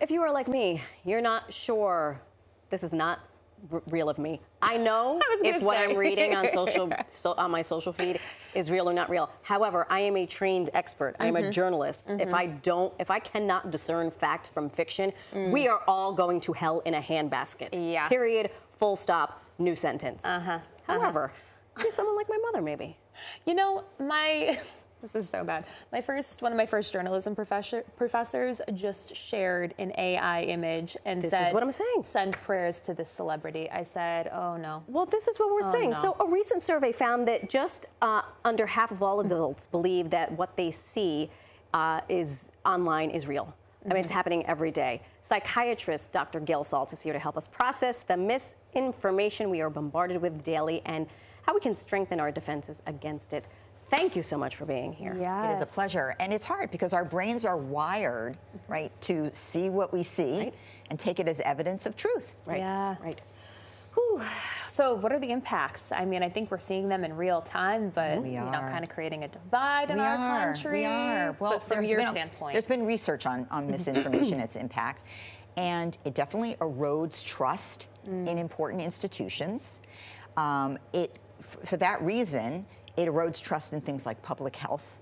If you are like me, you're not sure this is not real of me. I know if what I'm reading on on my social feed is real or not real. However, I am a trained expert. I am a journalist. If I cannot discern fact from fiction, we are all going to hell in a handbasket. Yeah. Period. Full stop. New sentence. However, I'm someone like my mother, maybe. You know, this is so bad. One of my first journalism professors just shared an AI image and said, "This is what I'm saying. Send prayers to this celebrity." I said, "Oh no." Well, this is what we're saying. No. So a recent survey found that just under half of all adults believe that what they see is online is real. I mean, it's happening every day. Psychiatrist Dr. Gail Saltz is here to help us process the misinformation we are bombarded with daily and how we can strengthen our defenses against it. Thank you so much for being here. Yes. It is a pleasure. And it's hard because our brains are wired, right, to see what we see and take it as evidence of truth. Right. Yeah. Right. Whew. So what are the impacts? I mean, I think we're seeing them in real time, but We you know, are. kind of creating a divide in our country. We are. Well, but from your standpoint, there's been research on misinformation and its impact, and it definitely erodes trust in important institutions. For that reason, it erodes trust in things like public health,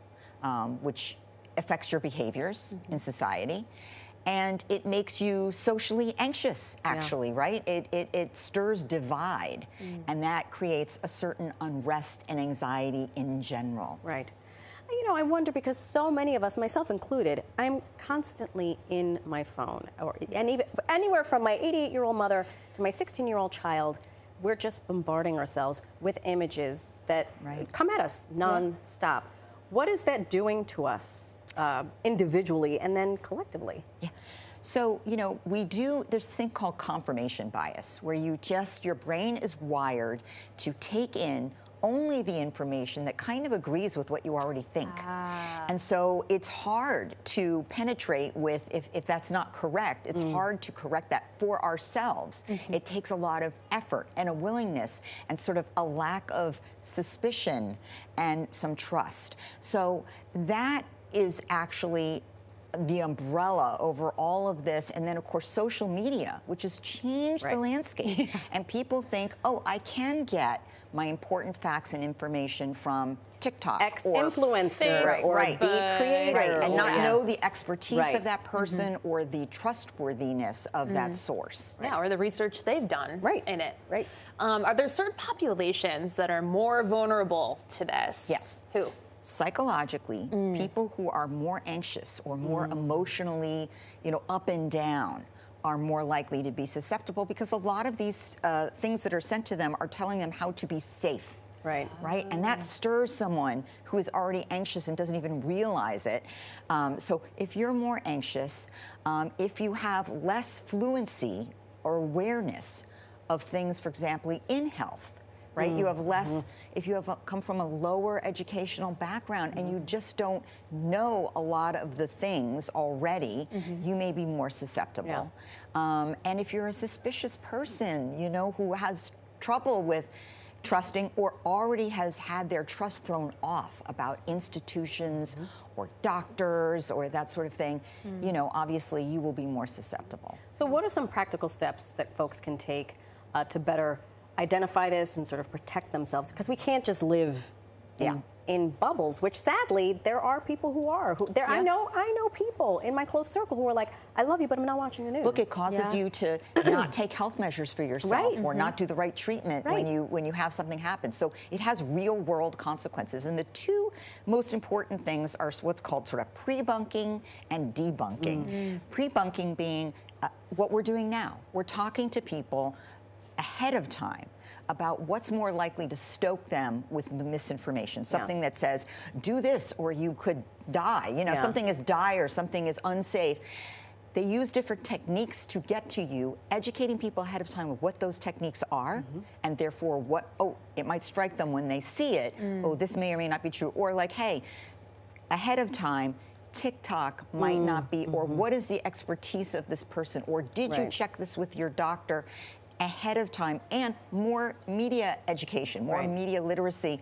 which affects your behaviors in society. And it makes you socially anxious, actually, right? It stirs divide, and that creates a certain unrest and anxiety in general. Right. You know, I wonder because so many of us, myself included, I'm constantly in my phone, and even anywhere from my 88-year-old mother to my 16-year-old child. We're just bombarding ourselves with images that come at us non-stop. What is that doing to us individually and then collectively? Yeah. So, you know, there's this thing called confirmation bias, where your brain is wired to take in only the information that kind of agrees with what you already think. And so it's hard to penetrate with, if that's not correct, it's hard to correct that for ourselves. It takes a lot of effort and a willingness and sort of a lack of suspicion and some trust. So that is actually the umbrella over all of this. And then, of course, social media, which has changed the landscape. And people think, oh, I can get my important facts and information from TikTok ex-influencer or the creator, and not know the expertise of that person or the trustworthiness of that source. Yeah, or the research they've done in it. Right. Are there certain populations that are more vulnerable to this? Yes. Who? Psychologically, people who are more anxious or more emotionally, up and down are more likely to be susceptible because a lot of these things that are sent to them are telling them how to be safe. Right. And that stirs someone who is already anxious and doesn't even realize it. So if you're more anxious, if you have less fluency or awareness of things, for example, in health, right? You have less, if you have come from a lower educational background and you just don't know a lot of the things already, you may be more susceptible. And if you're a suspicious person, who has trouble with trusting or already has had their trust thrown off about institutions or doctors or that sort of thing, obviously you will be more susceptible. So what are some practical steps that folks can take to better identify this and sort of protect themselves? Because we can't just live in bubbles, which sadly there are people who are. I know people in my close circle who are like, I love you, but I'm not watching the news. Look, it causes you to not take health measures for yourself or not do the right treatment when you have something happen. So it has real world consequences. And the two most important things are what's called sort of pre-bunking and debunking. Pre-bunking being what we're doing now. We're talking to people ahead of time about what's more likely to stoke them with misinformation. Something that says, do this or you could die. Something is dire, something is unsafe. They use different techniques to get to you, educating people ahead of time of what those techniques are, and therefore it might strike them when they see it. Oh, this may or may not be true. Or like, hey, ahead of time, TikTok might not be, or what is the expertise of this person? Or did you check this with your doctor ahead of time? And more media education, more media literacy.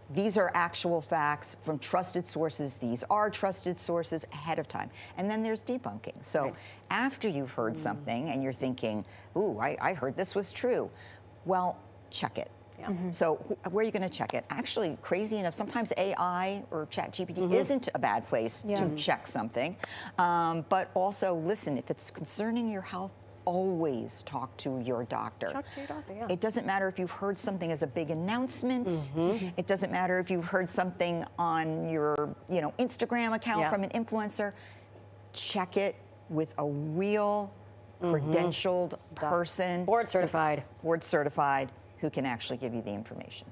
these are actual facts from trusted sources. These are trusted sources ahead of time. And then there's debunking. So after you've heard something and you're thinking, ooh, I heard this was true. Well, check it. So where are you going to check it? Actually, crazy enough, sometimes AI or ChatGPT isn't a bad place to check something. But also, listen, if it's concerning your health, always talk to your doctor. Talk to your doctor, yeah. It doesn't matter if you've heard something as a big announcement. It doesn't matter if you've heard something on your, Instagram account from an influencer. Check it with a real credentialed person. Board certified. Board certified, who can actually give you the information.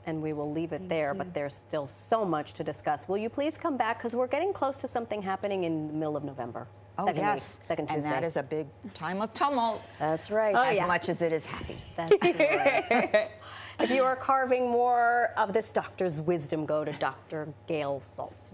And we will leave it there, but there's still so much to discuss. Will you please come back? Because we're getting close to something happening in the middle of November. Second week, second Tuesday. And that is a big time of tumult. That's right. As much as it is happy. That's right. If you are carving more of this doctor's wisdom, go to Dr. Gail Saltz.